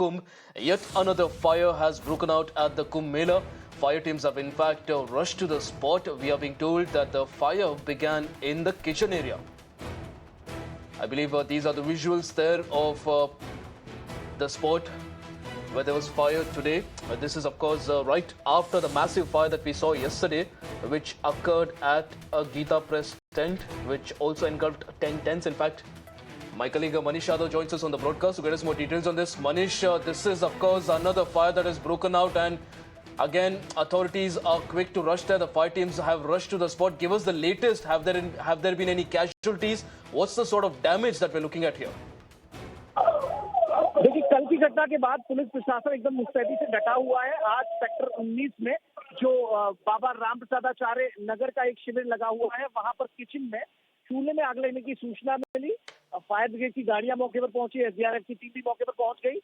Kumbh. Yet another fire has broken out at the Kumbh Mela. Fire teams have in fact rushed to the spot. We are being told that the fire began in the kitchen area. I believe these are the visuals there of the spot where there was fire today. This is of course right after the massive fire that we saw yesterday, which occurred at a Geeta Press tent, which also engulfed 10 tents. In fact, my colleague Manish Yadav joins us on the broadcast to get us more details on this. Manish, this is of course another fire that has broken out, and again authorities are quick to rush there. The fire teams have rushed to the spot. Give us the latest. Have there been any casualties? What's the sort of damage that we're looking at here? देखिए, कल की घटना के बाद police प्रशासन एकदम मुस्तैदी से डटा हुआ है। आज सेक्टर 19 में जो बाबा राम प्रसादाचार्य नगर का एक शिविर लगा हुआ है, वहां पर किचन में चूल्हे में आग लगने की सूचना मिली। फायर ब्रिगेड की गाड़ियां मौके पर पहुंची, एसडीआरएफ की टीम भी मौके पर पहुंच गई।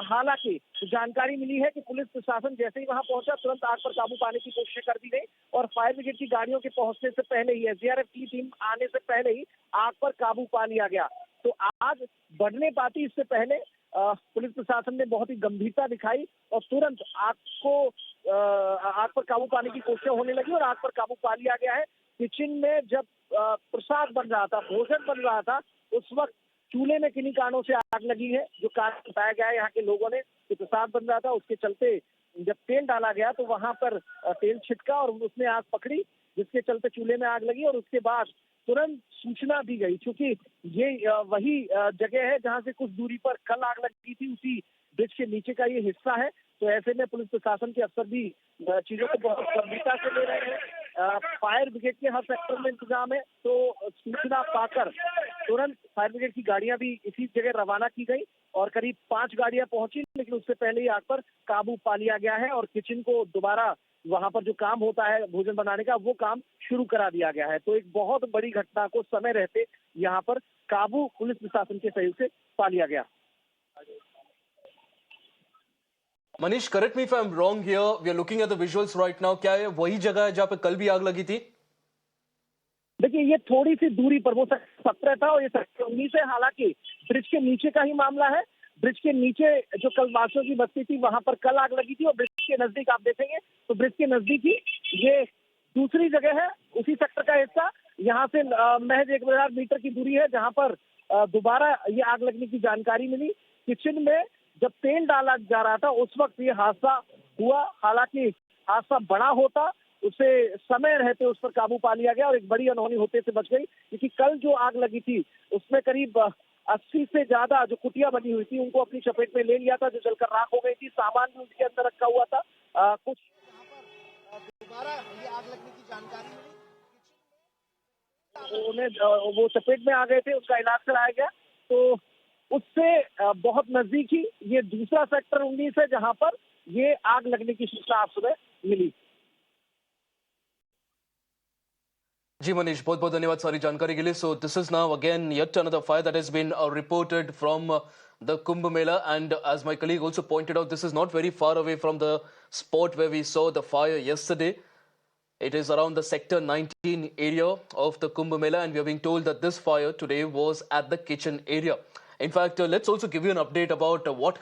हालांकि जानकारी मिली है कि पुलिस प्रशासन जैसे ही वहां पहुंचा, तुरंत आग पर काबू पाने की कोशिश कर दी गई और फायर ब्रिगेड की गाड़ियों के पहुंचने से पहले ही, एसडीआरएफ की टीम आने से पहले ही आग पर काबू पा लिया गया। तो आग बढ़ने पाती इससे पहले पुलिस प्रशासन ने बहुत ही गंभीरता दिखाई और तुरंत आग पर काबू पाने की कोशिश होने लगी और आग पर काबू पा लिया गया है। किचन में जब प्रसाद बन रहा था, भोजन बन रहा था, उस वक्त चूल्हे में किन्हीं कारणों से आग लगी है। जो कारण बताया गया है यहाँ के लोगों ने कि प्रसाद बन रहा था, उसके चलते जब तेल डाला गया तो वहां पर तेल छिटका और उसने आग पकड़ी, जिसके चलते चूल्हे में आग लगी और उसके बाद तुरंत सूचना दी गई। क्योंकि ये वही जगह है जहां से कुछ दूरी पर कल आग लगी थी, उसी ब्रिज के नीचे का ये हिस्सा है। तो ऐसे में पुलिस प्रशासन के अफसर भी चीजों को बहुत गंभीरता से ले रहे हैं। फायर ब्रिगेड के हर सेक्टर में इंतजाम है, तो सूचना पाकर तुरंत फायर ब्रिगेड की गाड़ियां भी इसी जगह रवाना की गई और करीब 5 गाड़ियां पहुंची, लेकिन उससे पहले ही आग पर काबू पा लिया गया है और किचन को दोबारा वहां पर जो काम होता है भोजन बनाने का, वो काम शुरू करा दिया गया है। तो एक बहुत बड़ी घटना को समय रहते यहाँ पर काबू पुलिस प्रशासन के सहयोग से पा लिया गया। Manish, correct me if I'm wrong here. We are looking at the visuals right now. क्या है वही जगह है जहाँ पे कल भी आग लगी थी? देखिए, ये थोड़ी सी दूरी पर, वो सेक्टर 17 था और ये सेक्टर 19 है। हालांकि ब्रिज के नीचे का ही मामला है। ब्रिज के नीचे जो कल वासियों की बस्ती थी, वहां पर कल आग लगी थी और ब्रिज के नजदीक आप देखेंगे तो ब्रिज के नजदीक ही ये दूसरी जगह है, उसी सेक्टर का हिस्सा। यहाँ से महज 1000 मीटर की दूरी है जहाँ पर दोबारा ये आग लगने की जानकारी मिली। किचन में जब तेल डाला जा रहा था, उस वक्त ये हादसा हुआ। हालांकि हादसा बड़ा होता, उसे समय रहते उस पर काबू पा लिया गया और एक बड़ी अनहोनी होते से बच गई। क्योंकि कल जो आग लगी थी उसमें करीब 80 से ज्यादा जो कुटिया बनी हुई थी, उनको अपनी चपेट में ले लिया था, जो जलकर राख हो गई थी। सामान भी उसके अंदर रखा हुआ था। कुछ दोबारा ये आग लगने की जानकारी मिली, उन्हें वो चपेट में आ गए थे, उसका इलाज कराया गया। तो उससे बहुत नजदीक ही ये दूसरा सेक्टर 19 है जहां पर ये आग लगने की सूचना आज सुबह मिली। जी मनीष, बहुत बहुत धन्यवाद सारी जानकारी के लिए. So this is now again yet another fire that has been reported from the Kumbh Mela, and as my colleague also pointed out, this is not very far away from the spot where we saw the fire yesterday. It is around the sector 19 area of the Kumbh Mela, and we are being told that this fire today was at the kitchen area. In fact, let's also give you an update about what